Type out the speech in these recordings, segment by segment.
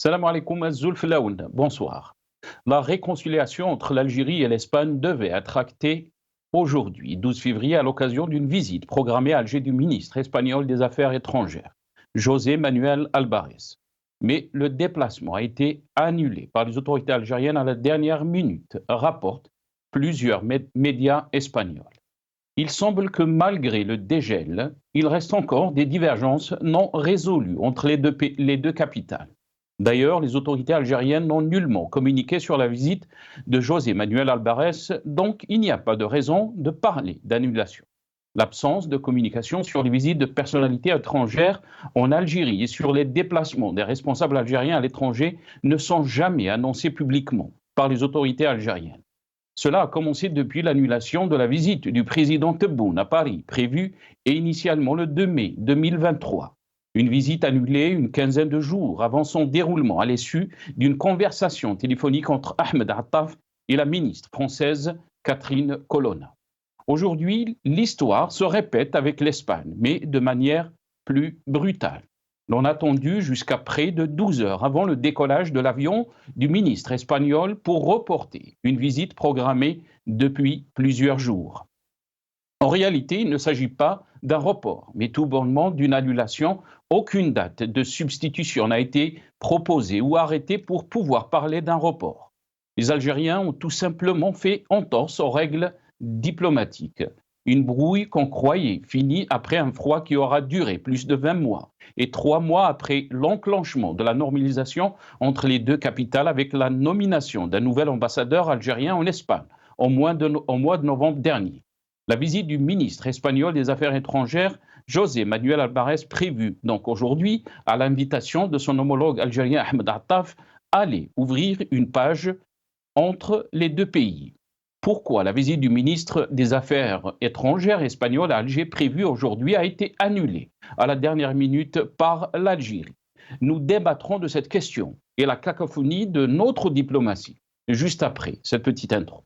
Salam alaikum Zulf Laoun. Bonsoir. La réconciliation entre l'Algérie et l'Espagne devait être actée aujourd'hui, 12 février, à l'occasion d'une visite programmée à Alger du ministre espagnol des Affaires étrangères, José Manuel Albares. Mais le déplacement a été annulé par les autorités algériennes à la dernière minute, rapportent plusieurs médias espagnols. Il semble que malgré le dégel, il reste encore des divergences non résolues entre les deux capitales. D'ailleurs, les autorités algériennes n'ont nullement communiqué sur la visite de José Manuel Albares, donc il n'y a pas de raison de parler d'annulation. L'absence de communication sur les visites de personnalités étrangères en Algérie et sur les déplacements des responsables algériens à l'étranger ne sont jamais annoncés publiquement par les autorités algériennes. Cela a commencé depuis l'annulation de la visite du président Tebboune à Paris, prévue initialement le 2 mai 2023. Une visite annulée une quinzaine de jours avant son déroulement à l'issue d'une conversation téléphonique entre Ahmed Attaf et la ministre française Catherine Colonna. Aujourd'hui, l'histoire se répète avec l'Espagne, mais de manière plus brutale. L'on a attendu jusqu'à près de 12 heures avant le décollage de l'avion du ministre espagnol pour reporter une visite programmée depuis plusieurs jours. En réalité, il ne s'agit pas d'un report, mais tout bonnement d'une annulation. Aucune date de substitution n'a été proposée ou arrêtée pour pouvoir parler d'un report. Les Algériens ont tout simplement fait entorse aux règles diplomatiques. Une brouille qu'on croyait finie après un froid qui aura duré plus de 20 mois et 3 mois après l'enclenchement de la normalisation entre les deux capitales avec la nomination d'un nouvel ambassadeur algérien en Espagne au mois de novembre dernier. La visite du ministre espagnol des Affaires étrangères, José Manuel Albares, prévue donc aujourd'hui à l'invitation de son homologue algérien Ahmed Attaf, allait ouvrir une page entre les deux pays. Pourquoi la visite du ministre des Affaires étrangères espagnol à Alger prévue aujourd'hui a été annulée à la dernière minute par l'Algérie? Nous débattrons de cette question et la cacophonie de notre diplomatie juste après cette petite intro.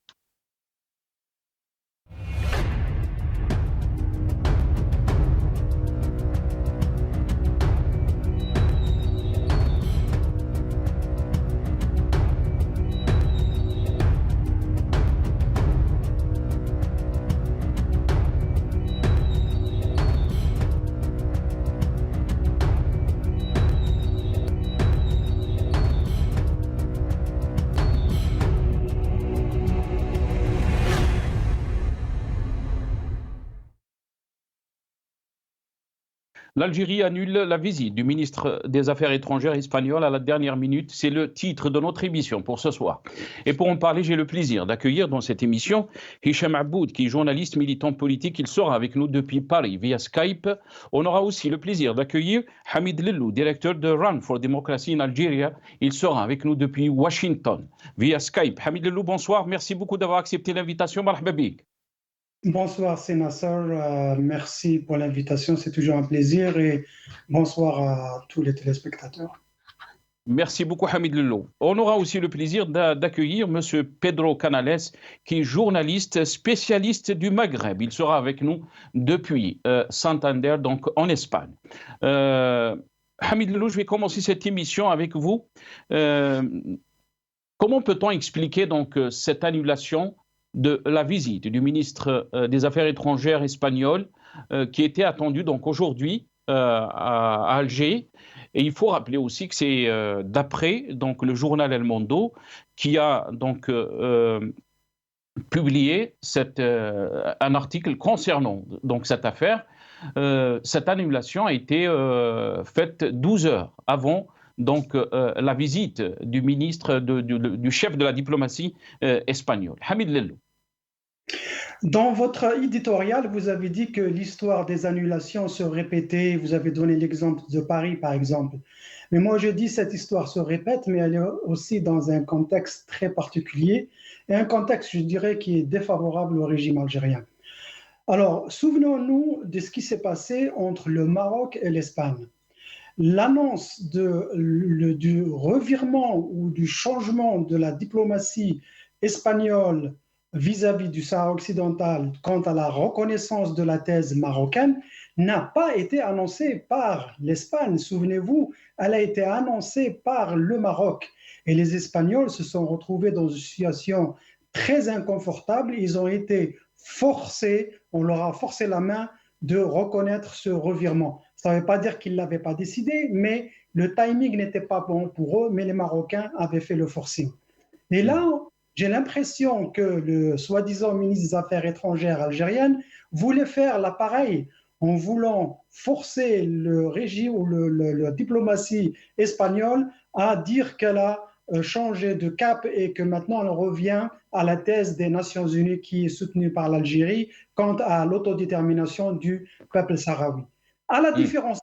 L'Algérie annule la visite du ministre des Affaires étrangères espagnol à la dernière minute. C'est le titre de notre émission pour ce soir. Et pour en parler, j'ai le plaisir d'accueillir dans cette émission Hicham Aboud, qui est journaliste militant politique. Il sera avec nous depuis Paris via Skype. On aura aussi le plaisir d'accueillir Hamid Lellou, directeur de Run for Democracy in Algeria. Il sera avec nous depuis Washington via Skype. Hamid Lellou, bonsoir. Merci beaucoup d'avoir accepté l'invitation. Marhaba bik. Bonsoir Sénateur, merci pour l'invitation, c'est toujours un plaisir et bonsoir à tous les téléspectateurs. Merci beaucoup Hamid Lellou. On aura aussi le plaisir d'accueillir M. Pedro Canales, qui est journaliste spécialiste du Maghreb. Il sera avec nous depuis Santander, donc en Espagne. Hamid Lellou, je vais commencer cette émission avec vous. Comment peut-on expliquer donc cette annulation de la visite du ministre des Affaires étrangères espagnol qui était attendu donc aujourd'hui à Alger. Et il faut rappeler aussi que c'est d'après donc le journal El Mundo qui a donc publié un article concernant donc cette affaire. Cette annulation a été faite 12 heures avant donc la visite du ministre, du chef de la diplomatie espagnole, Hamid Lellou. Dans votre éditorial, vous avez dit que l'histoire des annulations se répétait. Vous avez donné l'exemple de Paris, par exemple. Mais moi, je dis que cette histoire se répète, mais elle est aussi dans un contexte très particulier et un contexte, je dirais, qui est défavorable au régime algérien. Alors, souvenons-nous de ce qui s'est passé entre le Maroc et l'Espagne. L'annonce du revirement ou du changement de la diplomatie espagnole vis-à-vis du Sahara occidental quant à la reconnaissance de la thèse marocaine n'a pas été annoncée par l'Espagne. Souvenez-vous, elle a été annoncée par le Maroc. Et les Espagnols se sont retrouvés dans une situation très inconfortable. Ils ont été forcés, on leur a forcé la main de reconnaître ce revirement. Ça ne veut pas dire qu'ils ne l'avaient pas décidé, mais le timing n'était pas bon pour eux, mais les Marocains avaient fait le forcing. Et là, j'ai l'impression que le soi-disant ministre des Affaires étrangères algérien voulait faire l'appareil en voulant forcer le régime ou la diplomatie espagnole à dire qu'elle a changé de cap et que maintenant on revient à la thèse des Nations Unies qui est soutenue par l'Algérie quant à l'autodétermination du peuple sahraoui. À la différence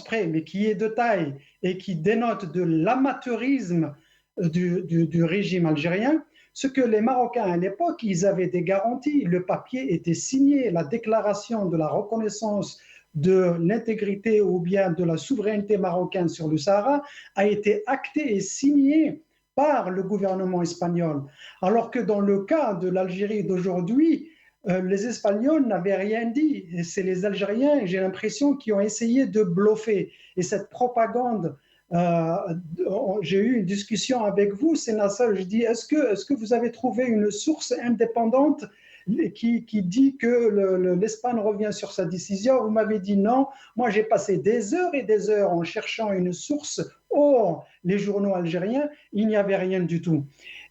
près, mais qui est de taille et qui dénote de l'amateurisme du régime algérien, ce que les Marocains à l'époque, ils avaient des garanties, le papier était signé, la déclaration de la reconnaissance de l'intégrité ou bien de la souveraineté marocaine sur le Sahara a été actée et signée par le gouvernement espagnol. Alors que dans le cas de l'Algérie d'aujourd'hui, les Espagnols n'avaient rien dit. Et c'est les Algériens, j'ai l'impression, qui ont essayé de bluffer. Et cette propagande, j'ai eu une discussion avec vous, Sénassar, je dis, est-ce que vous avez trouvé une source indépendante qui dit que l'Espagne revient sur sa décision? Vous m'avez dit non. Moi, j'ai passé des heures et des heures en cherchant une source hors les journaux algériens. Il n'y avait rien du tout.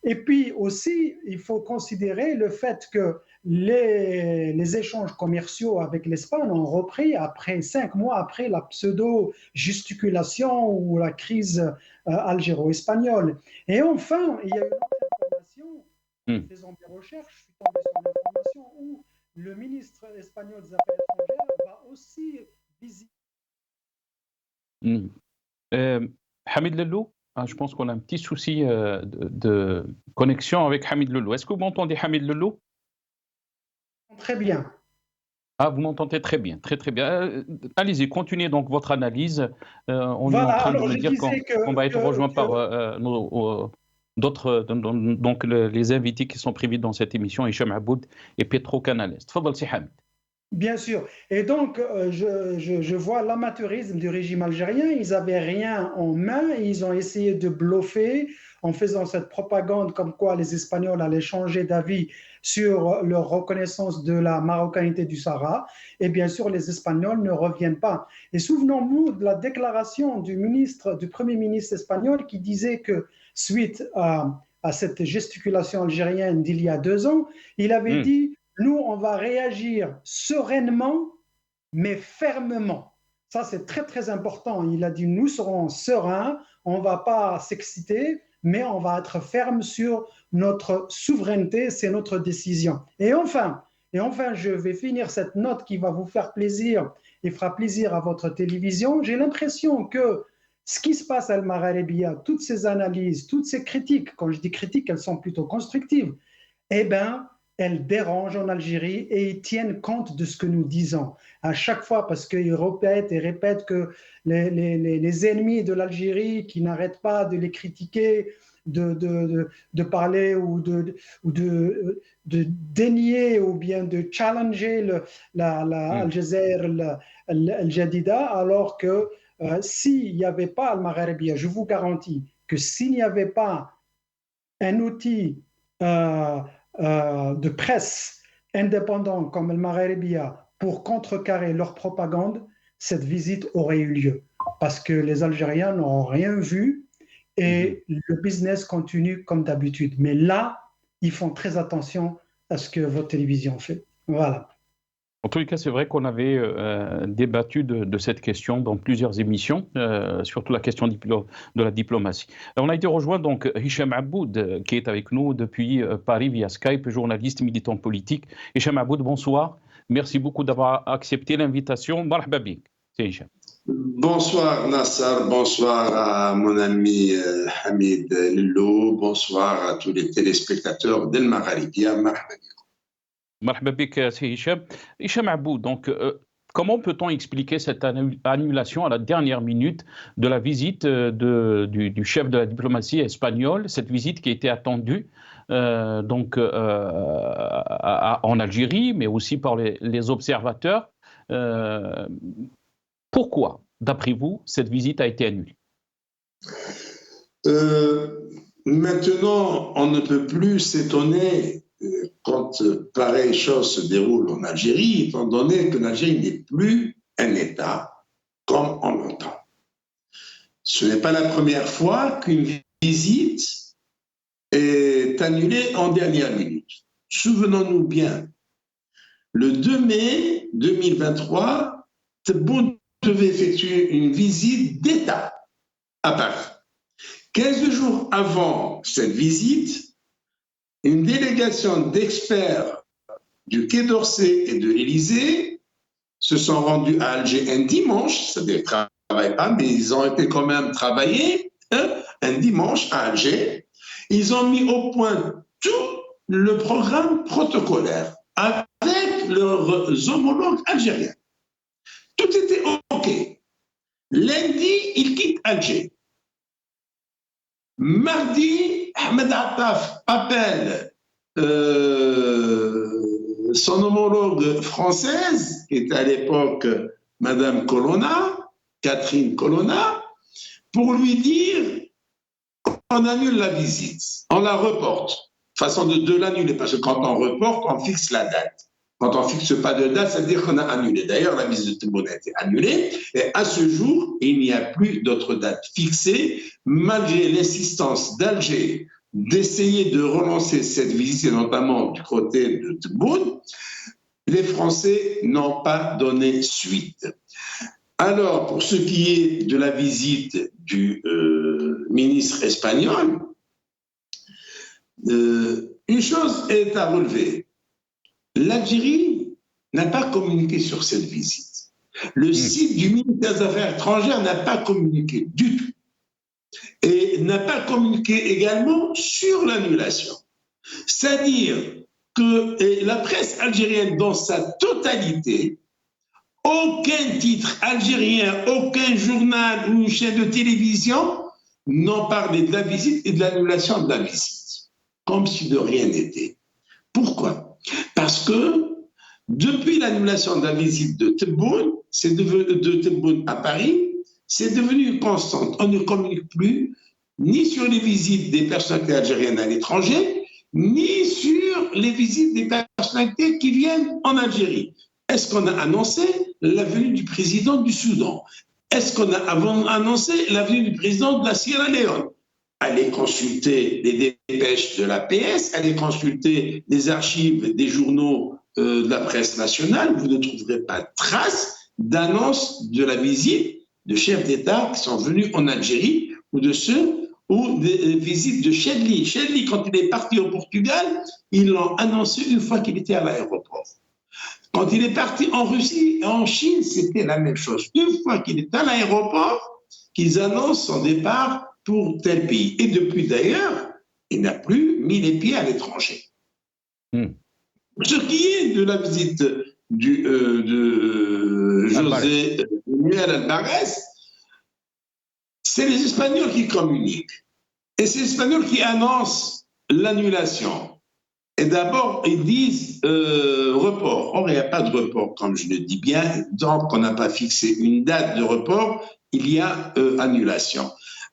Et puis aussi, il faut considérer le fait que les échanges commerciaux avec l'Espagne ont repris après 5 mois après la pseudo-gesticulation ou la crise algéro-espagnole. Et enfin, il y a une autre information, en faisant des recherches, je suis tombé sur l'information où le ministre espagnol des Affaires étrangères va aussi visiter. Hamid Lello, je pense qu'on a un petit souci de connexion avec Hamid Lello. Est-ce que vous m'entendez, Hamid Lello? Très bien. Ah, vous m'entendez très bien, très très bien. Allez-y, continuez donc votre analyse. On est en train de me dire qu'on va être rejoint par d'autres, donc les invités qui sont prévus dans cette émission, Hicham Aboud et Petro Canales. Tfadal, si Hamid. Bien sûr. Et donc, je vois l'amateurisme du régime algérien. Ils n'avaient rien en main. Ils ont essayé de bluffer en faisant cette propagande comme quoi les Espagnols allaient changer d'avis sur leur reconnaissance de la marocanité du Sahara. Et bien sûr, les Espagnols ne reviennent pas. Et souvenons-nous de la déclaration du Premier ministre espagnol qui disait que suite à cette gesticulation algérienne d'il y a 2 ans, il avait dit « Nous, on va réagir sereinement, mais fermement ». Ça, c'est très, très important. Il a dit « Nous serons sereins, on ne va pas s'exciter, mais on va être ferme sur notre souveraineté, c'est notre décision. » Et enfin, je vais finir cette note qui va vous faire plaisir et fera plaisir à votre télévision. J'ai l'impression que ce qui se passe à Al Magharibia, toutes ces analyses, toutes ces critiques, quand je dis critiques, elles sont plutôt constructives, eh bien, elles dérangent en Algérie et ils tiennent compte de ce que nous disons. À chaque fois, parce qu'ils répètent et répètent que les ennemis de l'Algérie qui n'arrêtent pas de les critiquer, de parler ou de dénier ou bien de challenger Al Jazeera, Al Jadida, alors que s'il n'y avait pas Al Magharibia, je vous garantis que s'il n'y avait pas un outil de presse indépendant comme Al Magharibia pour contrecarrer leur propagande, cette visite aurait eu lieu. Parce que les Algériens n'ont rien vu et le business continue comme d'habitude. Mais là, ils font très attention à ce que votre télévision fait. Voilà. En tous les cas, c'est vrai qu'on avait débattu de cette question dans plusieurs émissions, surtout la question de la diplomatie. On a été rejoint donc Hicham Aboud, qui est avec nous depuis Paris via Skype, journaliste, militant politique. Hicham Aboud, bonsoir. Merci beaucoup d'avoir accepté l'invitation. Marhaba bik. C'est Hicham. Bonsoir Nassar, bonsoir à mon ami Hamid Lello, bonsoir à tous les téléspectateurs d'Al Magharibia. Marhaba bik, c'est Hicham. Hicham Aboud, donc comment peut-on expliquer cette annulation à la dernière minute de la visite du chef de la diplomatie espagnole, cette visite qui était attendue en Algérie, mais aussi par les observateurs, Pourquoi, d'après vous, cette visite a été annulée? Maintenant, on ne peut plus s'étonner quand pareille chose se déroule en Algérie, étant donné que l'Algérie n'est plus un État comme on l'entend. Ce n'est pas la première fois qu'une visite est annulée en dernière minute. Souvenons-nous bien, le 2 mai 2023, Tebboune devait effectuer une visite d'État à Paris. 15 jours avant cette visite, une délégation d'experts du Quai d'Orsay et de l'Élysée se sont rendus à Alger un dimanche, c'est-à-dire qu'ils ne travaillent pas, mais ils ont été quand même travailler un dimanche à Alger. Ils ont mis au point tout le programme protocolaire avec leurs homologues algériens. Tout était OK. Lundi, ils quittent Alger. Mardi, Ahmed Attaf appelle son homologue française, qui était à l'époque Madame Colonna, Catherine Colonna, pour lui dire qu'on annule la visite, on la reporte. Façon de l'annuler, parce que quand on reporte, on fixe la date. Quand on ne fixe pas de date, ça veut dire qu'on a annulé. D'ailleurs, la visite de Tebboune a été annulée. Et à ce jour, il n'y a plus d'autre date fixée, malgré l'insistance d'Alger d'essayer de relancer cette visite, et notamment du côté de Tebboune. Les Français n'ont pas donné suite. Alors, pour ce qui est de la visite du ministre espagnol, une chose est à relever. L'Algérie n'a pas communiqué sur cette visite. Le site du ministère des Affaires étrangères n'a pas communiqué du tout. Et n'a pas communiqué également sur l'annulation. C'est-à-dire que la presse algérienne dans sa totalité, aucun titre algérien, aucun journal ou une chaîne de télévision n'ont parlé de la visite et de l'annulation de la visite, comme si de rien n'était. Pourquoi? Parce que depuis l'annulation de la visite de Tebboune, de Tebboune à Paris, c'est devenu constante. On ne communique plus ni sur les visites des personnalités algériennes à l'étranger, ni sur les visites des personnalités qui viennent en Algérie. Est-ce qu'on a annoncé la venue du président du Soudan? Est-ce qu'on a annoncé la venue du président de la Sierra Leone? Allez consulter les dépêches de la PS, allez consulter les archives des journaux de la presse nationale, vous ne trouverez pas trace d'annonce de la visite de chefs d'État qui sont venus en Algérie ou des visites de Chedli. Chedli, quand il est parti au Portugal, ils l'ont annoncé une fois qu'il était à l'aéroport. Quand il est parti en Russie et en Chine, c'était la même chose. Une fois qu'il est à l'aéroport, qu'ils annoncent son départ pour tel pays. Et depuis d'ailleurs, il n'a plus mis les pieds à l'étranger. Ce qui est de la visite de José Manuel Alvarez, c'est les Espagnols qui communiquent. Et c'est les Espagnols qui annoncent l'annulation. Et d'abord, ils disent report. Or, il n'y a pas de report, comme je le dis bien. Tant qu'on n'a pas fixé une date de report, il y a annulation.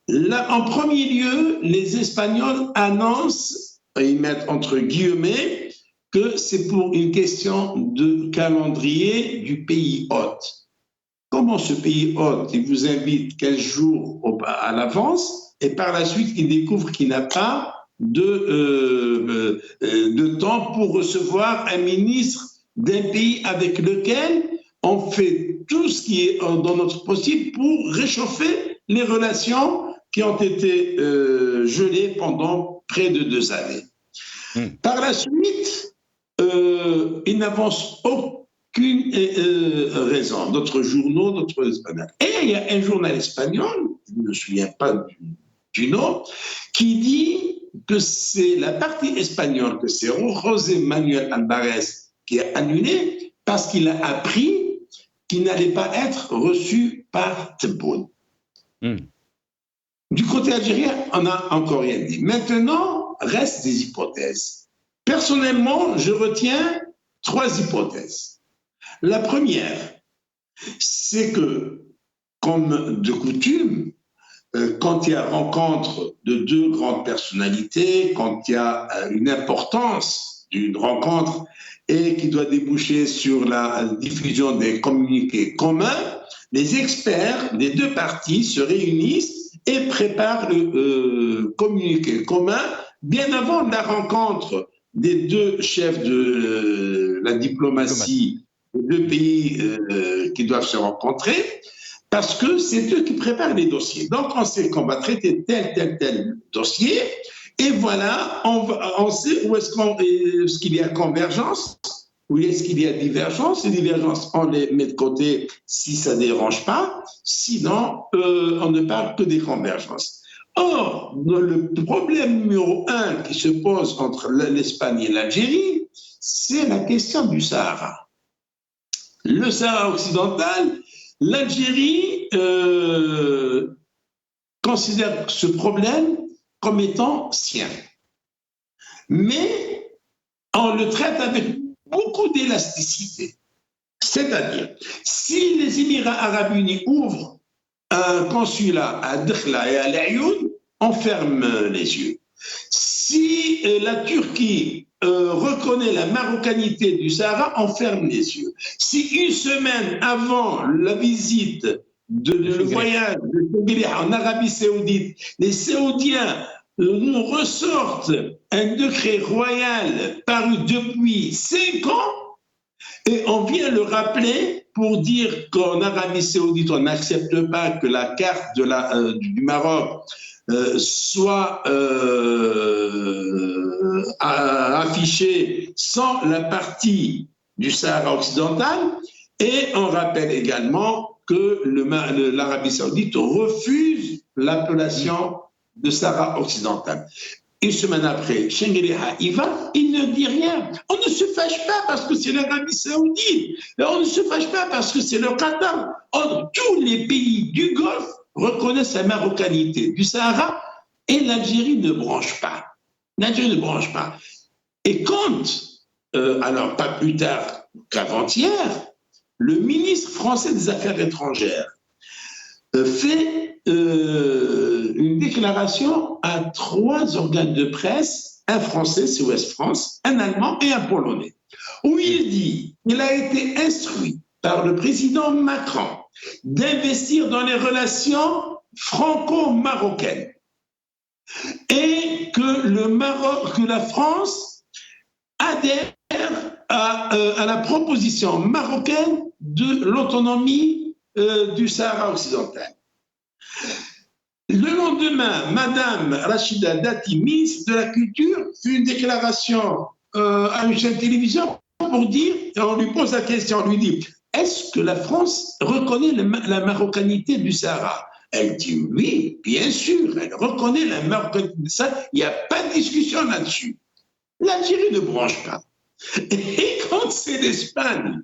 Là, en premier lieu, les Espagnols annoncent, et ils mettent entre guillemets, que c'est pour une question de calendrier du pays hôte. Comment ce pays hôte, il vous invite 15 jours à l'avance et par la suite, il découvre qu'il n'a pas de temps pour recevoir un ministre d'un pays avec lequel on fait tout ce qui est dans notre possible pour réchauffer les relations qui ont été gelées pendant près de 2 années. Par la suite, il n'avance aucune raison. Notre journaux, notre espagnol. Et il y a un journal espagnol, je ne me souviens pas du nom, qui dit que c'est la partie espagnole, que c'est José Manuel Alvarez qui a annulé parce qu'il a appris qu'il n'allait pas être reçu par Tebboune. Du côté algérien, on n'a encore rien dit. Maintenant, restent des hypothèses. Personnellement, je retiens 3 hypothèses. La première, c'est que, comme de coutume, quand il y a rencontre de deux grandes personnalités, quand il y a une importance d'une rencontre et qui doit déboucher sur la diffusion des communiqués communs, les experts des deux parties se réunissent et préparent le communiqué commun bien avant la rencontre des deux chefs de la diplomatie des deux pays qui doivent se rencontrer, parce que c'est eux qui préparent les dossiers. Donc on sait qu'on va traiter tel dossier, et voilà, on sait où est-ce qu'il y a convergence, où est-ce qu'il y a divergence. Les divergences, on les met de côté si ça ne dérange pas, sinon on ne parle que des convergences. Or, le problème numéro 1 qui se pose entre l'Espagne et l'Algérie, c'est la question du Sahara. Le Sahara occidental, l'Algérie considère ce problème comme étant sien. Mais on le traite avec beaucoup d'élasticité. C'est-à-dire, si les Émirats arabes unis ouvrent un consulat à Dakhla et à Laayoune, on ferme les yeux. Si la Turquie reconnaît la marocanité du Sahara, on ferme les yeux. Si une semaine avant la visite, le voyage de Shingiri en Arabie Saoudite, les Saoudiens nous ressortent un décret royal paru depuis 5 ans, et on vient le rappeler pour dire qu'en Arabie Saoudite, on n'accepte pas que la carte du Maroc soit affichée sans la partie du Sahara occidental, et on rappelle également que l'Arabie Saoudite refuse l'appellation de Sahara occidental. Une semaine après, Shingiriha y va, il ne dit rien. On ne se fâche pas parce que c'est l'Arabie Saoudite. On ne se fâche pas parce que c'est le Qatar. Or, tous les pays du Golfe reconnaissent la marocanité du Sahara, et l'Algérie ne branche pas. L'Algérie ne branche pas. Et quand, alors pas plus tard qu'avant-hier, le ministre français des Affaires étrangères fait une déclaration à 3 organes de presse, un français, c'est Ouest France, un allemand et un polonais, où il dit qu'il a été instruit par le président Macron d'investir dans les relations franco-marocaines et que la France adhère à la proposition marocaine de l'autonomie du Sahara occidental. Le lendemain, Madame Rachida Dati, ministre de la Culture, fait une déclaration à une chaîne de télévision pour dire, et on lui pose la question, on lui dit, est-ce que la France reconnaît la marocanité du Sahara? Elle dit oui, bien sûr, elle reconnaît la marocanité du Sahara, il n'y a pas de discussion là-dessus. L'Algérie ne branche pas. Et quand c'est l'Espagne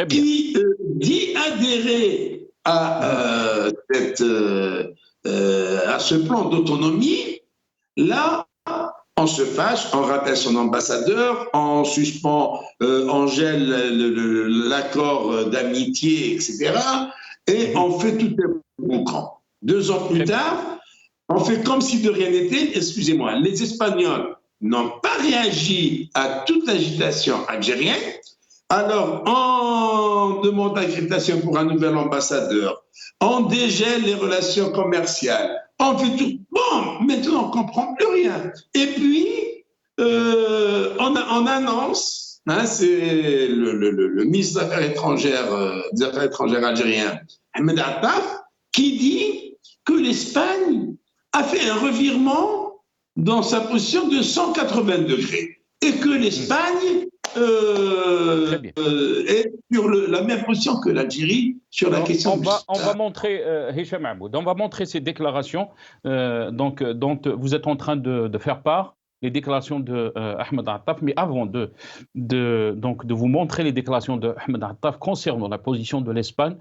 qui dit adhérer à ce plan d'autonomie, là, on se fâche, on rappelle son ambassadeur, on suspend, on gèle l'accord d'amitié, etc. Et on fait tout un cran. 2 ans plus tard, on fait comme si de rien n'était. Excusez-moi, les Espagnols n'ont pas réagi à toute l'agitation algérienne. Alors, on demande l'accréditation pour un nouvel ambassadeur, on dégèle les relations commerciales, on fait tout. Bon, maintenant, on ne comprend plus rien. Et puis, on annonce, hein, c'est le ministre des Affaires étrangères algérien, Ahmed Attaf, qui dit que l'Espagne a fait un revirement dans sa position de 180 degrés et que l'Espagne est sur la même position que l'Algérie sur la question on va montrer, Hicham Mahmoud, on va montrer ces déclarations dont vous êtes en train de faire part, les déclarations de Ahmed Attaf, mais avant de vous montrer les déclarations de Ahmed Attaf concernant la position de l'Espagne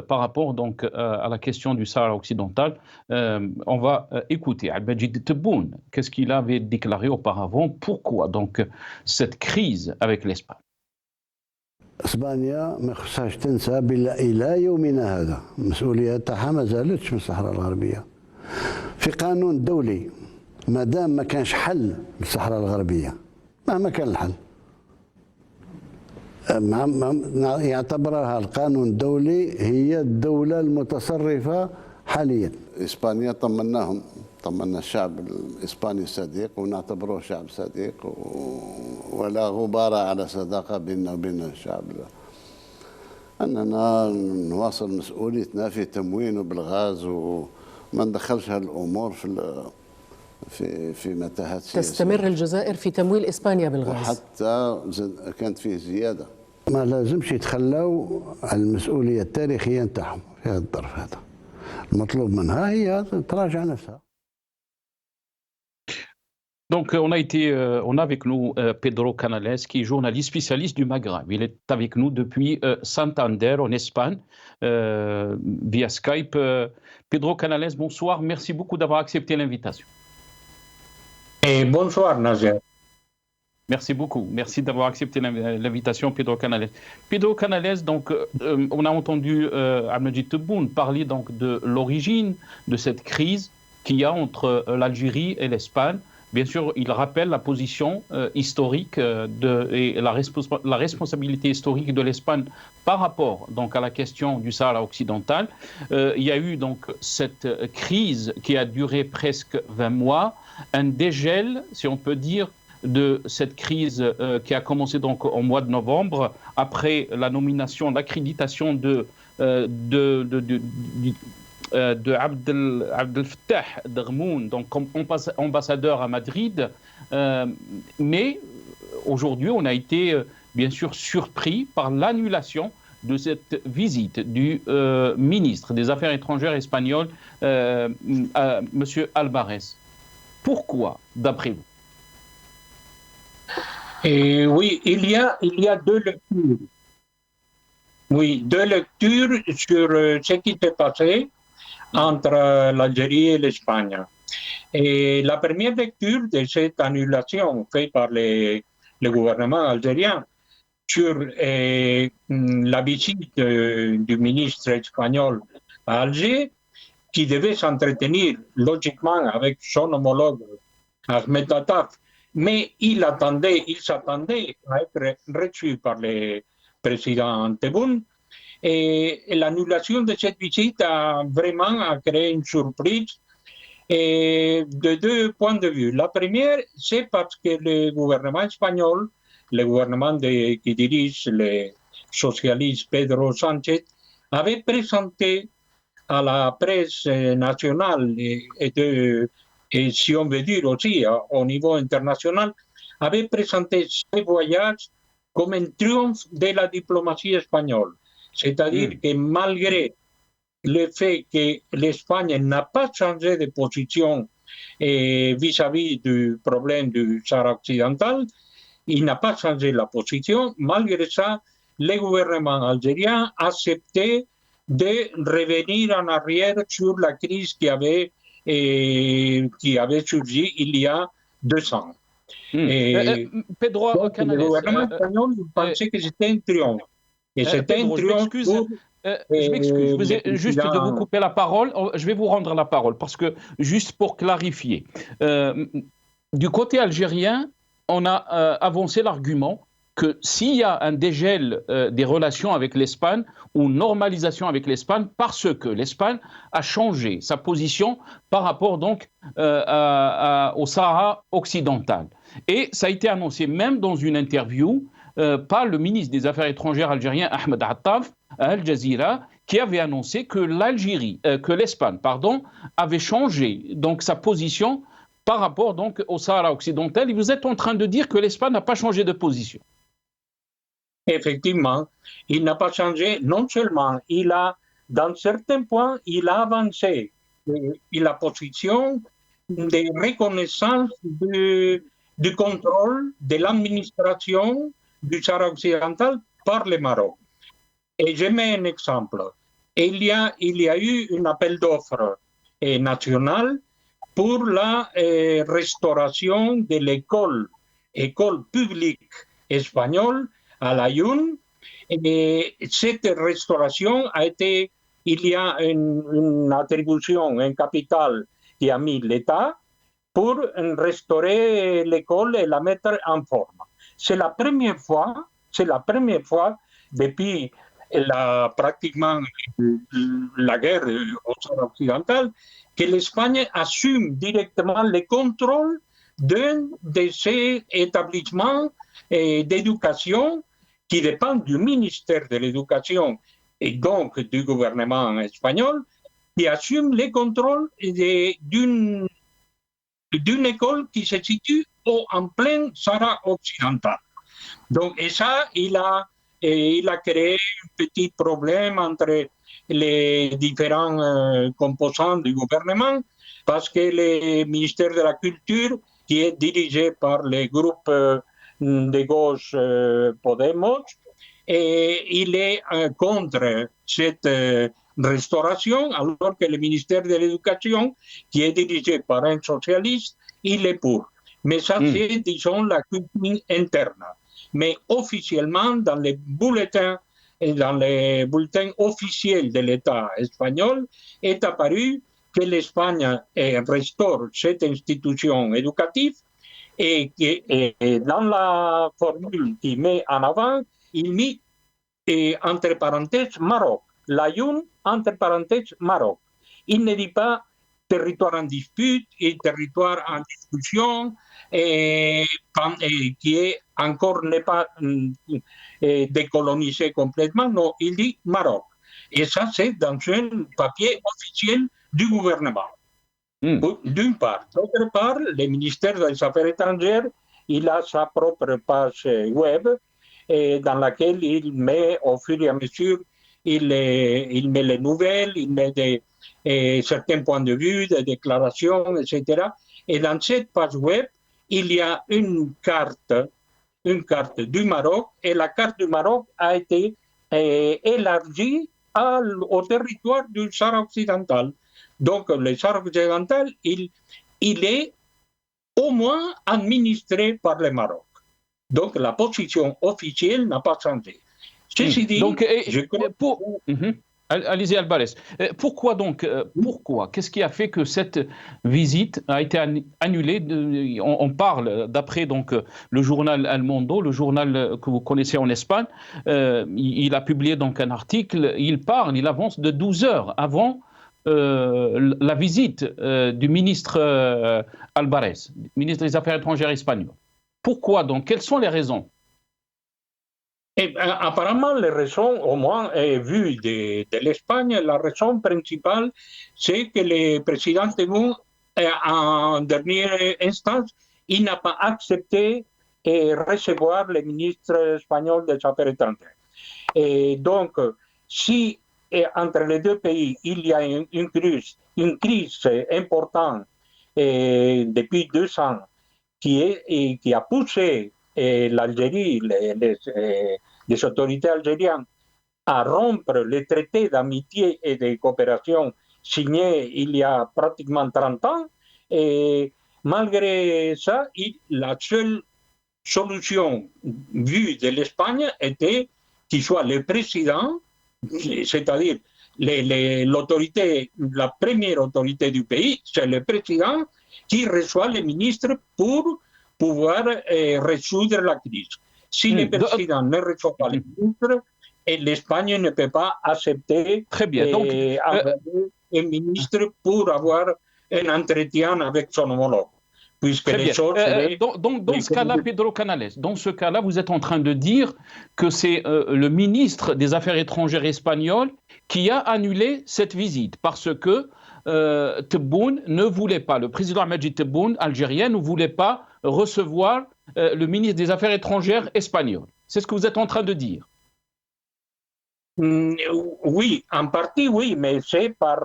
par rapport donc à la question du Sahara occidental, on va écouter Al-Majid Tebboune, qu'est-ce qu'il avait déclaré auparavant, pourquoi donc cette crise avec l'Espagne. اسبانيا ما خصهاش تنسى الى يومنا هذا المسؤوليه تاعها ما زالتش من الصحراء الغربيه. في قانون دولي ما دام ما كانش حل للصحراء الغربيه مهما كان الحل يعتبرها القانون الدولي هي الدوله المتصرفه حاليا. اسبانيا طمنا الشعب الاسباني الصديق ونعتبروه شعب صديق ولا غبار على صداقه بيننا وبين الشعب. اننا نواصل مسؤوليتنا في تموينه بالغاز وما ندخلش هالامور في متاهات سياسيه. تستمر الجزائر في تمويل اسبانيا بالغاز وحتى كانت فيه زياده. ما لازمش يتخلوا على المسؤوليه التاريخيه نتاعهم في هذا الظرف هذا. المطلوب منها هي تراجع نفسها. Donc, on a avec nous Pedro Canales, qui est journaliste spécialiste du Maghreb. Il est avec nous depuis Santander, en Espagne, via Skype. Pedro Canales, bonsoir. Merci beaucoup d'avoir accepté l'invitation. Et bonsoir, Nazer. Merci beaucoup. Merci d'avoir accepté l'invitation, Pedro Canales. Pedro Canales, donc, on a entendu Abdelmajid Tebboune parler donc, de l'origine de cette crise qu'il y a entre l'Algérie et l'Espagne. Bien sûr, il rappelle la position historique et la responsabilité historique de l'Espagne par rapport donc, à la question du Sahara occidental. Il y a eu donc cette crise qui a duré presque 20 mois, un dégel, si on peut dire, de cette crise qui a commencé donc au mois de novembre, après la nomination, l'accréditation de Abdel Fattah Dermoun, donc comme ambassadeur à Madrid. Mais aujourd'hui, on a été bien sûr surpris par l'annulation de cette visite du ministre des Affaires étrangères espagnol, M. Alvarez. Pourquoi, d'après vous? Oui, il y a deux lectures. Oui, deux lectures sur ce qui s'est passé entre l'Algérie et l'Espagne. Et la première lecture de cette annulation faite par le gouvernement algérien sur la visite du ministre espagnol à Alger, qui devait s'entretenir logiquement avec son homologue Ahmed Attaf, mais il s'attendait à être reçu par le président Tebboune. Et l'annulation de cette visite a vraiment créé une surprise et de deux points de vue. La première, c'est parce que le gouvernement espagnol, le gouvernement qui dirige le socialiste Pedro Sánchez, avait présenté à la presse nationale et si on veut dire aussi au niveau international, avait présenté ce voyage comme un triomphe de la diplomatie espagnole. C'est-à-dire que malgré le fait que l'Espagne n'a pas changé de position vis-à-vis du problème du Sahara occidental, il n'a pas changé la position. Malgré ça, le gouvernement algérien a accepté de revenir en arrière sur la crise qui avait surgi il y a 2 ans. Pedro Canales, le gouvernement espagnol pensait que c'était un triomphe. Et c'était un triomphe je m'excuse, juste de vous couper la parole. Je vais vous rendre la parole parce que, juste pour clarifier, du côté algérien, on a avancé l'argument que s'il y a un dégel des relations avec l'Espagne ou normalisation avec l'Espagne, parce que l'Espagne a changé sa position par rapport donc au Sahara occidental. Et ça a été annoncé même dans une interview par le ministre des Affaires étrangères algérien Ahmed Attaf à Al Jazeera, qui avait annoncé que l'Espagne avait changé donc sa position par rapport donc au Sahara occidental. Et vous êtes en train de dire que l'Espagne n'a pas changé de position. Effectivement, il n'a pas changé. Non seulement dans certains points, il a avancé la position de reconnaissance du contrôle de l'administration du Sahara occidental par le Maroc. Et je mets un exemple. Il y a eu un appel d'offres national pour la restauration de l'école publique espagnole à l'Aïoun. Et cette restauration a été, il y a une attribution, un capital qui a mis l'État pour restaurer l'école et la mettre en forme. C'est la première fois depuis pratiquement la guerre au Sahara occidental que l'Espagne assume directement le contrôle d'un de ces établissements d'éducation qui dépendent du ministère de l'Éducation et donc du gouvernement espagnol, qui assume le contrôle d'une école qui se situe en plein Sahara occidental. Donc, et ça, il a créé un petit problème entre les différents composants du gouvernement, parce que le ministère de la Culture, qui est dirigé par le groupe de gauche Podemos, et il est contre cette restauration, alors que le ministère de l'Éducation, qui est dirigé par un socialiste, il est pour. Mais ça, c'est, disons, la culture interne. Mais officiellement, dans les bulletins officiels de l'État espagnol, est apparu que l'Espagne restaure cette institution éducative et que dans la formule qu'il met en avant, il met entre parenthèses Maroc. L'Ayoun, entre parenthèses, Maroc. Il ne dit pas territoire en dispute et territoire en discussion qui est encore n'est pas décolonisé complètement. Non, il dit Maroc. Et ça, c'est dans un papier officiel du gouvernement. D'une part. D'autre part, le ministère des Affaires étrangères, il a sa propre page web dans laquelle il met au fur et à mesure il met les nouvelles, il met certains points de vue, des déclarations, etc. Et dans cette page web, il y a une carte du Maroc, et la carte du Maroc a été élargie au territoire du Sahara occidental. Donc, le Sahara occidental, il est au moins administré par le Maroc. Donc, la position officielle n'a pas changé. Ceci dit, allez-y, Albares. Pourquoi donc qu'est-ce qui a fait que cette visite a été annulée? On parle, d'après donc le journal El Mundo, le journal que vous connaissez en Espagne, il a publié donc un article, il avance de 12 heures avant la visite du ministre Albares, ministre des Affaires étrangères espagnol. Pourquoi donc? Quelles sont les raisons? Apparemment, les raisons, au moins vues de l'Espagne, la raison principale, c'est que le président Tebboune, en dernière instance, il n'a pas accepté recevoir le ministre espagnol des Affaires étrangères. Et donc, si entre les deux pays, il y a une crise importante depuis 2 ans qui a poussé l'Algérie, les autorités algériennes, à rompre les traités d'amitié et de coopération signés il y a pratiquement 30 ans. Et malgré ça, la seule solution vue de l'Espagne était qu'il soit le président, c'est-à-dire l'autorité, la première autorité du pays, c'est le président qui reçoit les ministres pour pouvoir résoudre la crise. Si le président ne reçoit pas les ministres, l'Espagne ne peut pas accepter un ministre pour avoir un entretien avec son homologue. Puisque les choses, dans ce cas-là, Pedro Canales, dans ce cas-là, vous êtes en train de dire que c'est le ministre des Affaires étrangères espagnol qui a annulé cette visite parce que Tebboune ne voulait pas, le président Ahmed Tebboune, algérien, ne voulait pas recevoir le ministre des Affaires étrangères espagnol. C'est ce que vous êtes en train de dire? Oui, en partie oui, mais c'est par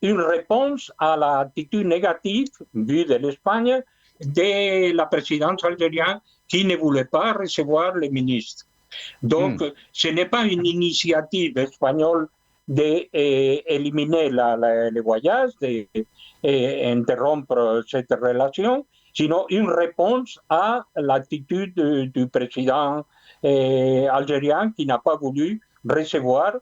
une réponse à l'attitude négative vue de l'Espagne de la présidence algérienne qui ne voulait pas recevoir les ministres. Donc, ce n'est pas une initiative espagnole d'éliminer les voyages, d'interrompre cette relation, sinon une réponse à l'attitude du président algérien qui n'a pas voulu recevoir,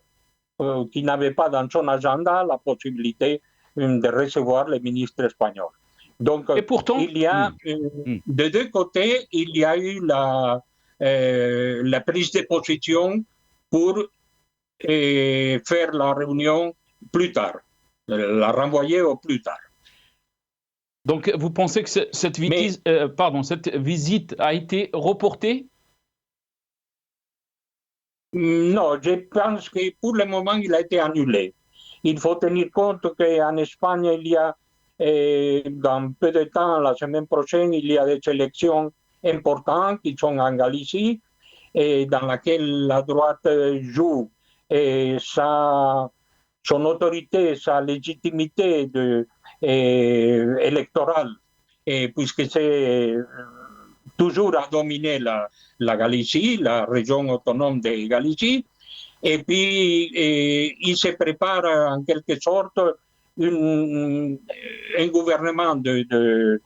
qui n'avait pas dans son agenda la possibilité de recevoir les ministres espagnols. Donc, et pourtant, il y a, de deux côtés, il y a eu la prise de position pour faire la réunion plus tard, la renvoyer au plus tard. Donc, vous pensez que cette visite a été reportée? Non, je pense que pour le moment, il a été annulé. Il faut tenir compte qu'en Espagne, il y a, dans peu de temps, la semaine prochaine, il y a des élections importantes qui sont en Galicie, et dans laquelle la droite joue son autorité, sa légitimité électorale, puisque c'est toujours à dominer la Galicie, la région autonome de Galicie, et puis il se prépare en quelque sorte un gouvernement de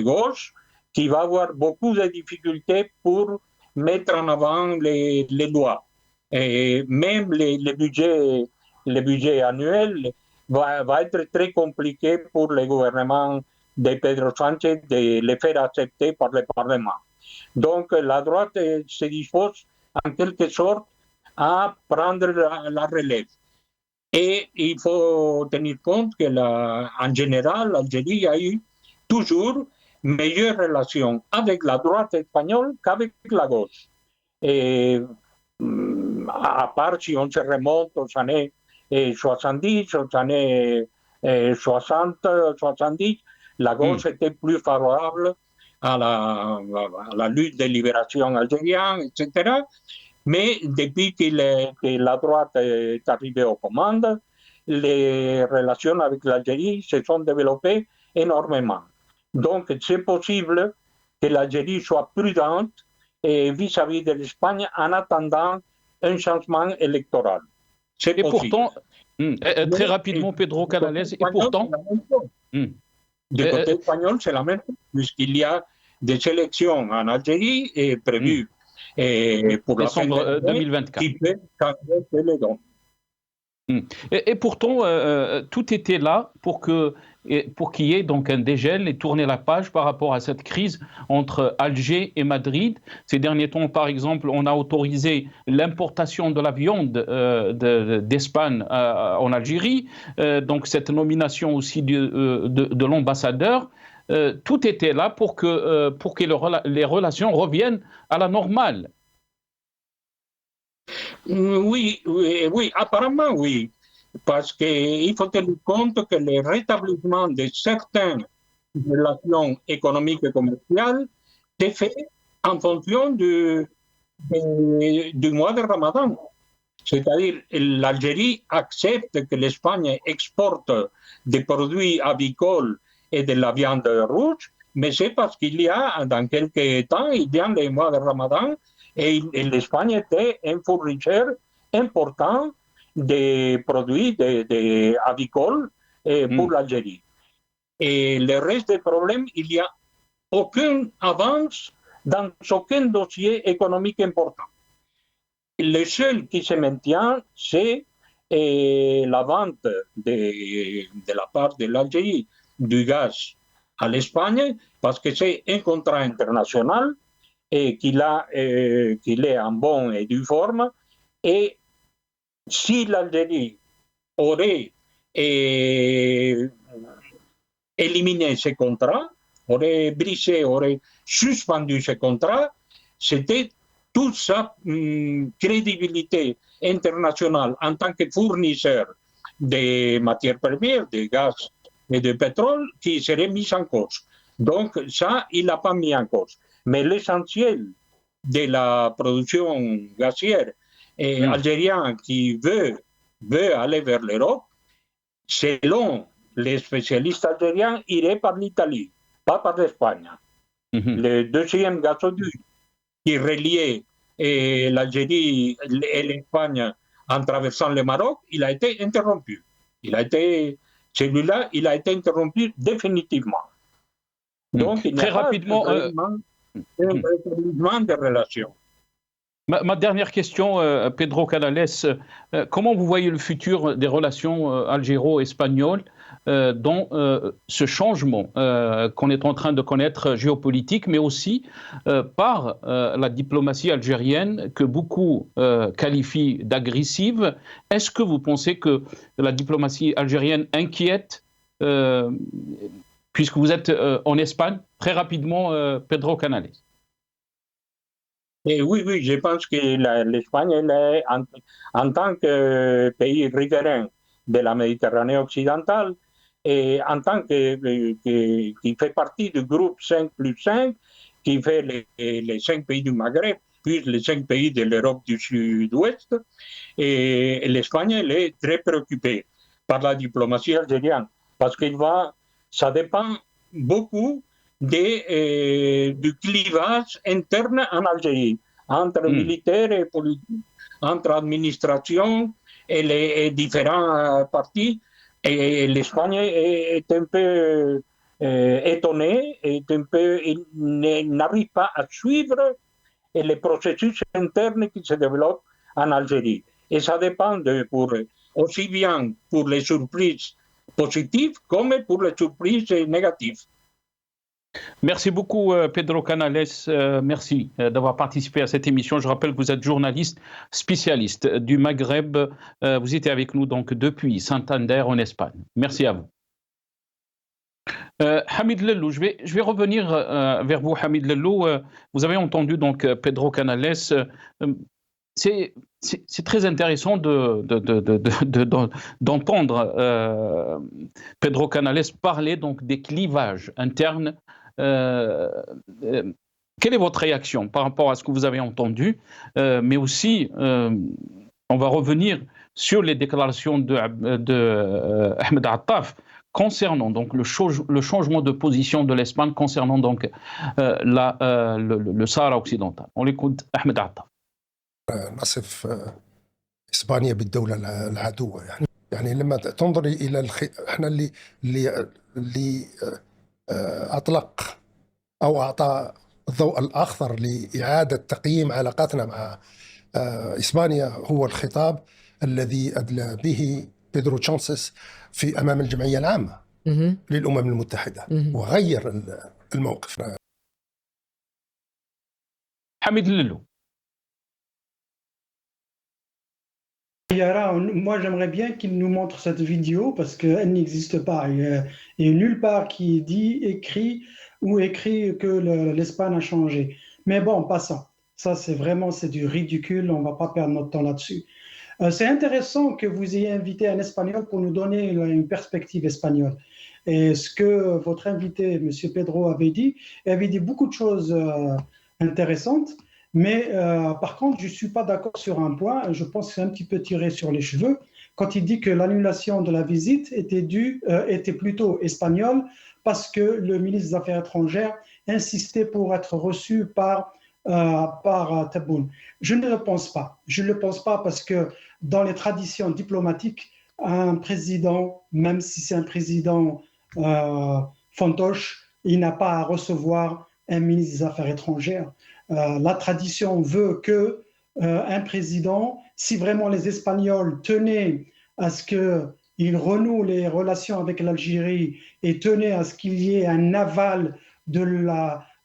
gauche qui va avoir beaucoup de difficultés pour mettre en avant les lois. Et même le budget annuel va être très compliqué pour le gouvernement de Pedro Sánchez de le faire accepter par le Parlement. Donc la droite se dispose en quelque sorte à prendre la relève. Et il faut tenir compte que en général, l'Algérie a eu toujours meilleure relation avec la droite espagnole qu'avec la gauche. Et à part si on se remonte aux années 70, aux années 60, 70, la gauche était plus favorable à la lutte de libération algérienne, etc. Mais depuis que la droite est arrivée aux commandes, les relations avec l'Algérie se sont développées énormément. Donc, c'est possible que l'Algérie soit prudente vis-à-vis de l'Espagne en attendant un changement électoral. C'est possible. Pourtant, très rapidement, Pedro Canales, et pourtant... Du côté espagnol, c'est la même chose, puisqu'il y a des élections en Algérie prévues pour la fin de 2024. Qui peut changer les dons. Et pourtant, tout était là pour qu'il y ait donc un dégel et tourner la page par rapport à cette crise entre Alger et Madrid. Ces derniers temps, par exemple, on a autorisé l'importation de la viande d'Espagne en Algérie, donc cette nomination aussi de l'ambassadeur. Tout était là pour que les relations reviennent à la normale. Oui, apparemment oui, parce qu'il faut tenir compte que le rétablissement de certaines relations économiques et commerciales est fait en fonction du mois de Ramadan. C'est-à-dire l'Algérie accepte que l'Espagne exporte des produits avicoles et de la viande rouge, mais c'est parce qu'il y a, dans quelques temps, il y a les mois de Ramadan, et l'Espagne était un fournisseur important des produits avicoles pour l'Algérie. Et le reste des problèmes, il n'y a aucune avance dans aucun dossier économique important. Le seul qui se maintient, c'est la vente de la part de l'Algérie du gaz à l'Espagne, parce que c'est un contrat international et qu'il est en bonne et due forme. Et si l'Algérie aurait éliminé ce contrat, aurait brisé, aurait suspendu ce contrat, c'était toute sa crédibilité internationale en tant que fournisseur de matières premières, de gaz et de pétrole qui serait mise en cause. Donc ça, il n'a pas mis en cause. Mais l'essentiel de la production gazière algérienne qui veut aller vers l'Europe, selon les spécialistes algériens, irait par l'Italie, pas par l'Espagne. Le deuxième gazoduc qui reliait l'Algérie et l'Espagne en traversant le Maroc, il a été interrompu. Celui-là, il a été interrompu définitivement. Donc, il n'y Très a pas rapidement, vraiment un rétablissement des relations. ma dernière question, Pedro Canales, comment vous voyez le futur des relations algéro-espagnoles dans ce changement qu'on est en train de connaître géopolitique, mais aussi par la diplomatie algérienne que beaucoup qualifient d'agressive? Est-ce que vous pensez que la diplomatie algérienne inquiète, puisque vous êtes en Espagne? Très rapidement, Pedro Canales. Et oui, je pense que l'Espagne, en tant que pays riverain de la Méditerranée occidentale, et en tant qui fait partie du groupe 5+5, qui fait les 5 pays du Maghreb, puis les 5 pays de l'Europe du Sud-Ouest, et l'Espagne elle est très préoccupée par la diplomatie algérienne, parce que ça dépend beaucoup du clivage interne en Algérie, entre militaires et politiques, entre administration et les différents partis. Et l'Espagne est un peu étonnée, n'arrive pas à suivre les processus internes qui se développent en Algérie. Et ça dépend aussi bien pour les surprises positives comme pour les surprises négatives. Merci beaucoup, Pedro Canales. Merci d'avoir participé à cette émission. Je rappelle que vous êtes journaliste spécialiste du Maghreb. Vous étiez avec nous donc depuis Santander en Espagne. Merci à vous. Hamid Lellou, je vais revenir vers vous, Hamid Lellou. Vous avez entendu donc Pedro Canales. C'est très intéressant d'entendre Pedro Canales parler donc des clivages internes. Quelle est votre réaction par rapport à ce que vous avez entendu, mais aussi on va revenir sur les déclarations de Ahmed Attaf concernant donc le changement de position de l'Espagne concernant donc le Sahara occidental. On l'écoute, Ahmed Attaf. نصف إسبانيا بالدولة العدوة يعني لما تنظري إلى احنا اللي أطلق أو أعطى الضوء الأخضر لإعادة تقييم علاقاتنا مع إسبانيا هو الخطاب الذي أدلى به بيدرو تشانسيس في أمام الجمعية العامة للأمم المتحدة وغير الموقف. حميد للو. Yara, moi j'aimerais bien qu'il nous montre cette vidéo parce qu'elle n'existe pas. Il n'y a nulle part qui dit, écrit que l'Espagne a changé. Mais bon, passons. Ça, c'est du ridicule. On ne va pas perdre notre temps là-dessus. C'est intéressant que vous ayez invité un Espagnol pour nous donner une perspective espagnole. Et ce que votre invité, M. Pedro, avait dit beaucoup de choses intéressantes. Mais par contre, je ne suis pas d'accord sur un point. Je pense que c'est un petit peu tiré sur les cheveux quand il dit que l'annulation de la visite était plutôt espagnole parce que le ministre des Affaires étrangères insistait pour être reçu par Tebboune. Je ne le pense pas. Je ne le pense pas parce que dans les traditions diplomatiques, un président, même si c'est un président fantoche, il n'a pas à recevoir un ministre des Affaires étrangères. La tradition veut qu'un président, si vraiment les Espagnols tenaient à ce qu'ils renouent les relations avec l'Algérie et tenaient à ce qu'il y ait un aval de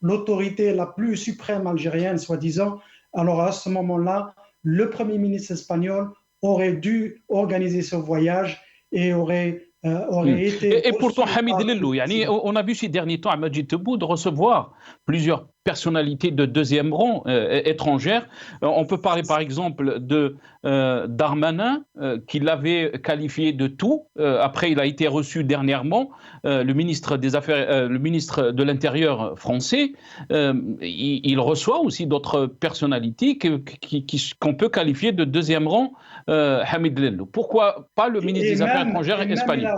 l'autorité la plus suprême algérienne, soi-disant, alors à ce moment-là, le Premier ministre espagnol aurait dû organiser ce voyage et aurait été... Et pourtant, Hamid Lellou, on a vu ces derniers temps à Majid Tebboune de recevoir plusieurs personnalités de deuxième rang étrangères. On peut parler par exemple de Darmanin, qui l'avait qualifié de tout. Après, il a été reçu dernièrement. Le ministre de l'Intérieur français, il reçoit aussi d'autres personnalités qu'on peut qualifier de deuxième rang, Hamid Lellou. Pourquoi pas le ministre des Affaires étrangères espagnol?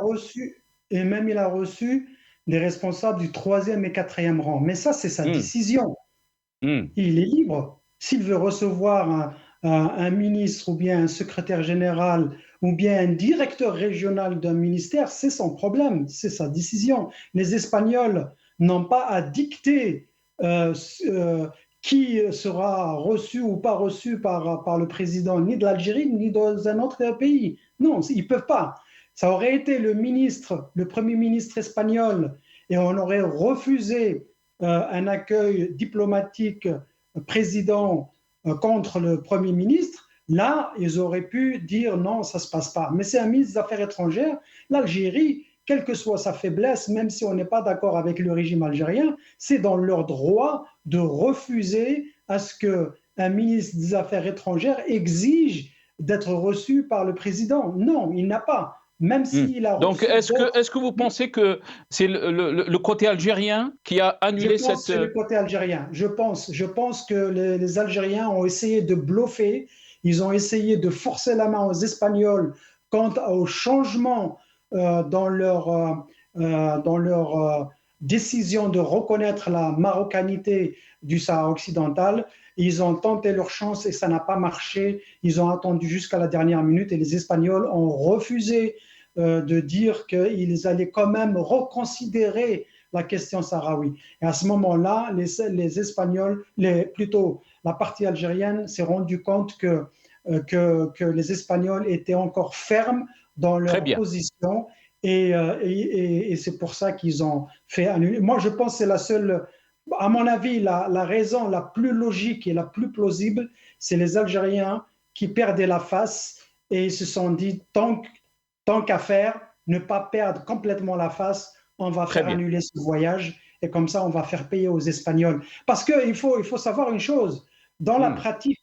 Et même il a reçu des responsables du 3e et 4e rang. Mais ça, c'est sa décision. Il est libre. S'il veut recevoir un ministre ou bien un secrétaire général ou bien un directeur régional d'un ministère, c'est son problème, c'est sa décision. Les Espagnols n'ont pas à dicter qui sera reçu ou pas reçu par le président ni de l'Algérie ni dans un autre pays. Non, ils ne peuvent pas. Ça aurait été le Premier ministre espagnol, et on aurait refusé un accueil diplomatique président contre le Premier ministre. Là, ils auraient pu dire non, ça ne se passe pas. Mais c'est un ministre des Affaires étrangères. L'Algérie, quelle que soit sa faiblesse, même si on n'est pas d'accord avec le régime algérien, c'est dans leur droit de refuser à ce qu'un ministre des Affaires étrangères exige d'être reçu par le président. Non, il n'a pas. Même s'il a Donc, est-ce que vous pensez que c'est le côté algérien qui a annulé cette... C'est le côté algérien. Je pense que les Algériens ont essayé de bluffer, ils ont essayé de forcer la main aux Espagnols quant au changement dans leur décision de reconnaître la marocanité du Sahara occidental. Ils ont tenté leur chance et ça n'a pas marché. Ils ont attendu jusqu'à la dernière minute et les Espagnols ont refusé de dire qu'ils allaient quand même reconsidérer la question sahraoui. Et à ce moment-là, les Espagnols, plutôt la partie algérienne, s'est rendu compte que les Espagnols étaient encore fermes dans leur position et c'est pour ça qu'ils ont fait annuler. Moi, je pense que c'est la seule, à mon avis, la raison la plus logique et la plus plausible, c'est les Algériens qui perdaient la face et ils se sont dit tant qu'à faire, ne pas perdre complètement la face, on va faire annuler ce voyage et comme ça, on va faire payer aux Espagnols. Parce qu'il faut savoir une chose, dans la pratique,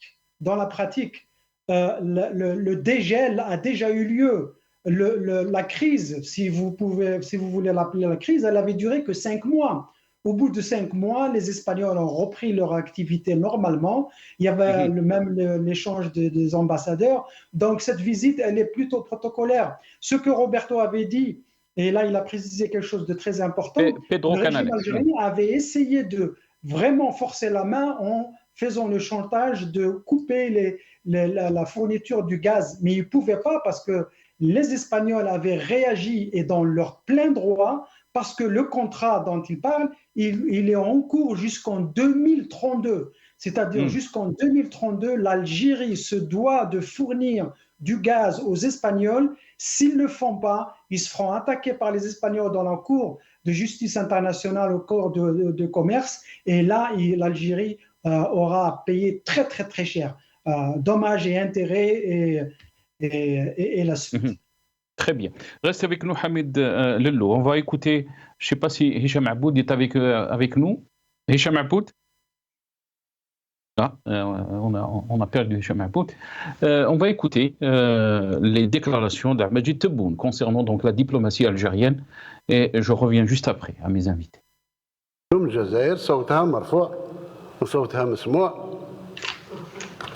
le dégel a déjà eu lieu. La crise, si vous voulez l'appeler la crise, elle avait duré que 5 mois. Au bout de 5 mois, les Espagnols ont repris leur activité normalement. Il y avait l'échange des ambassadeurs. Donc, cette visite, elle est plutôt protocolaire. Ce que Roberto avait dit, et là, il a précisé quelque chose de très important, le régime algérien avait essayé de vraiment forcer la main en faisant le chantage de couper la fourniture du gaz. Mais ils ne pouvaient pas parce que les Espagnols avaient réagi et dans leur plein droit parce que le contrat dont ils parlent, il est en cours jusqu'en 2032. C'est-à-dire jusqu'en 2032, l'Algérie se doit de fournir du gaz aux Espagnols. S'ils ne le font pas, ils se feront attaquer par les Espagnols dans la Cour de justice internationale, au Cour de commerce. Et là, l'Algérie aura payé très, très, très cher. Dommages et intérêts et la suite. Très bien. Reste avec nous, Hamid Lello. On va écouter, je ne sais pas si Hicham Aboud est avec nous. Hicham Aboud? Ah, on a perdu Hicham Aboud. On va écouter les déclarations d'Majid Tebboune concernant donc la diplomatie algérienne et je reviens juste après à mes invités. الجزائر صوتها مرفوع وصوتها مسموع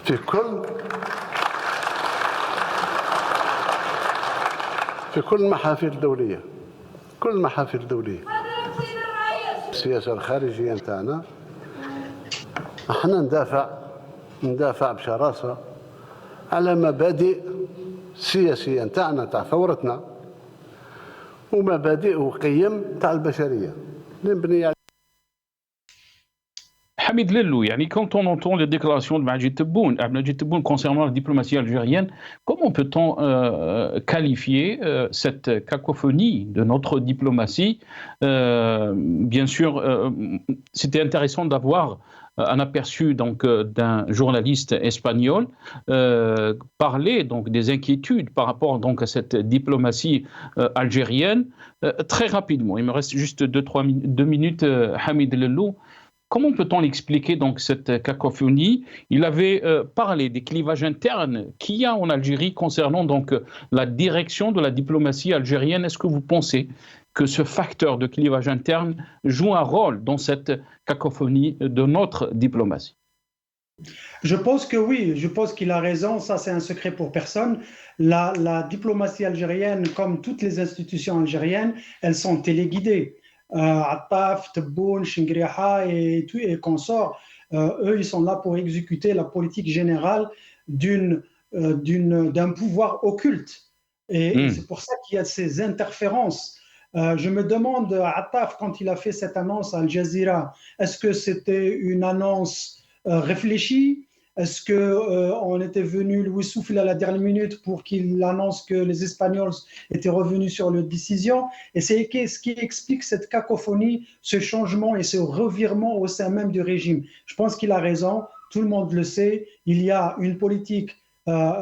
في كل المحافل الدولية، كل المحافل الدولية. السياسة الخارجية نتاعنا احنا ندافع بشراسة على مبادئ سياسية نتاعنا تاع ثورتنا ومبادئ وقيم تاع البشرية نبني. Hamid Lello, quand on entend les déclarations de Majid Tebboune concernant la diplomatie algérienne, comment peut-on qualifier cette cacophonie de notre diplomatie? Bien sûr, c'était intéressant d'avoir un aperçu d'un journaliste espagnol parler donc des inquiétudes par rapport donc à cette diplomatie algérienne. Très rapidement, il me reste juste 2 minutes, Hamid Lello. Comment peut-on expliquer donc cette cacophonie? Il avait parlé des clivages internes qu'il y a en Algérie concernant donc la direction de la diplomatie algérienne. Est-ce que vous pensez que ce facteur de clivage interne joue un rôle dans cette cacophonie de notre diplomatie? Je pense que oui, je pense qu'il a raison, ça c'est un secret pour personne. La diplomatie algérienne, comme toutes les institutions algériennes, elles sont téléguidées. Attaf, Tebboune, Chingriha et consorts, eux, ils sont là pour exécuter la politique générale d'un pouvoir occulte. Et c'est pour ça qu'il y a ces interférences Je me demande, Attaf, quand il a fait cette annonce à Al Jazeera, est-ce que c'était une annonce réfléchie? Est-ce qu'on était venu lui souffler à la dernière minute pour qu'il annonce que les Espagnols étaient revenus sur leur décision? Et c'est ce qui explique cette cacophonie, ce changement et ce revirement au sein même du régime. Je pense qu'il a raison, tout le monde le sait, il y a une politique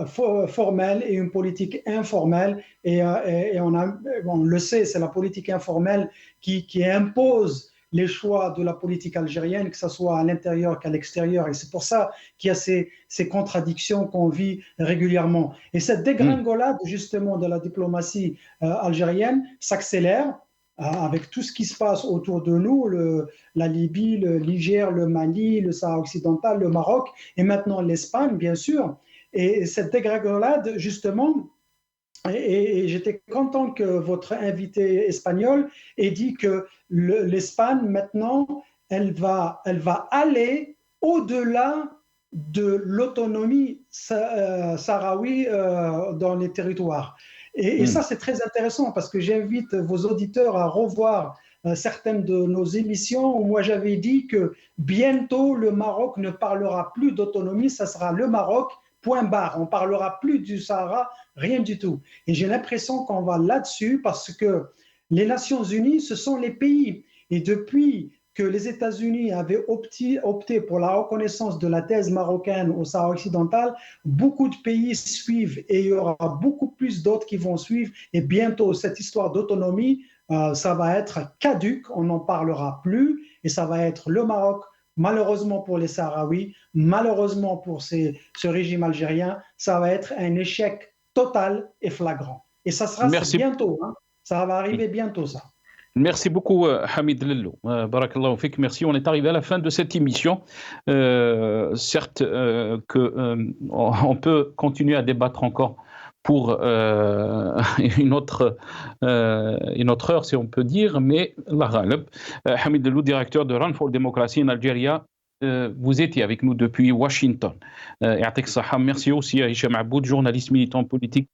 formelle et une politique informelle, et on le sait, c'est la politique informelle qui impose les choix de la politique algérienne, que ce soit à l'intérieur qu'à l'extérieur. Et c'est pour ça qu'il y a ces contradictions qu'on vit régulièrement. Et cette dégringolade, justement, de la diplomatie algérienne s'accélère avec tout ce qui se passe autour de nous, la Libye, le Niger, le Mali, le Sahara occidental, le Maroc, et maintenant l'Espagne, bien sûr. Et cette dégringolade, justement, et j'étais content que votre invité espagnol ait dit que l'Espagne, maintenant, elle va aller au-delà de l'autonomie sahraoui dans les territoires. Et ça, c'est très intéressant parce que j'invite vos auditeurs à revoir certaines de nos émissions où moi j'avais dit que bientôt le Maroc ne parlera plus d'autonomie, ça sera le Maroc, point barre. On ne parlera plus du Sahara, rien du tout. Et j'ai l'impression qu'on va là-dessus parce que les Nations Unies, ce sont les pays. Et depuis que les États-Unis avaient opté pour la reconnaissance de la thèse marocaine au Sahara occidental, beaucoup de pays suivent et il y aura beaucoup plus d'autres qui vont suivre. Et bientôt, cette histoire d'autonomie, ça va être caduque, on n'en parlera plus et ça va être le Maroc. Malheureusement pour les Sahraouis, malheureusement pour ce régime algérien, ça va être un échec total et flagrant. Et ça sera bientôt, hein. Ça va arriver bientôt, ça. Merci beaucoup, Hamid Lello. Barakallahu fik. Merci. On est arrivé à la fin de cette émission. Certes, on peut continuer à débattre encore pour une autre heure, si on peut dire, mais Hamid Lello, directeur de Run for Democracy en Algérie, vous étiez avec nous depuis Washington. Merci aussi à Hicham Aboud, journaliste militant politique.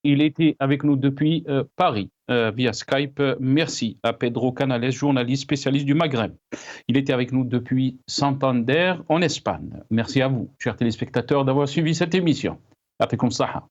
Il était avec nous depuis Paris via Skype. Merci à Pedro Canales, journaliste spécialiste du Maghreb. Il était avec nous depuis Santander en Espagne. Merci à vous, chers téléspectateurs, d'avoir suivi cette émission. Yatikum saha.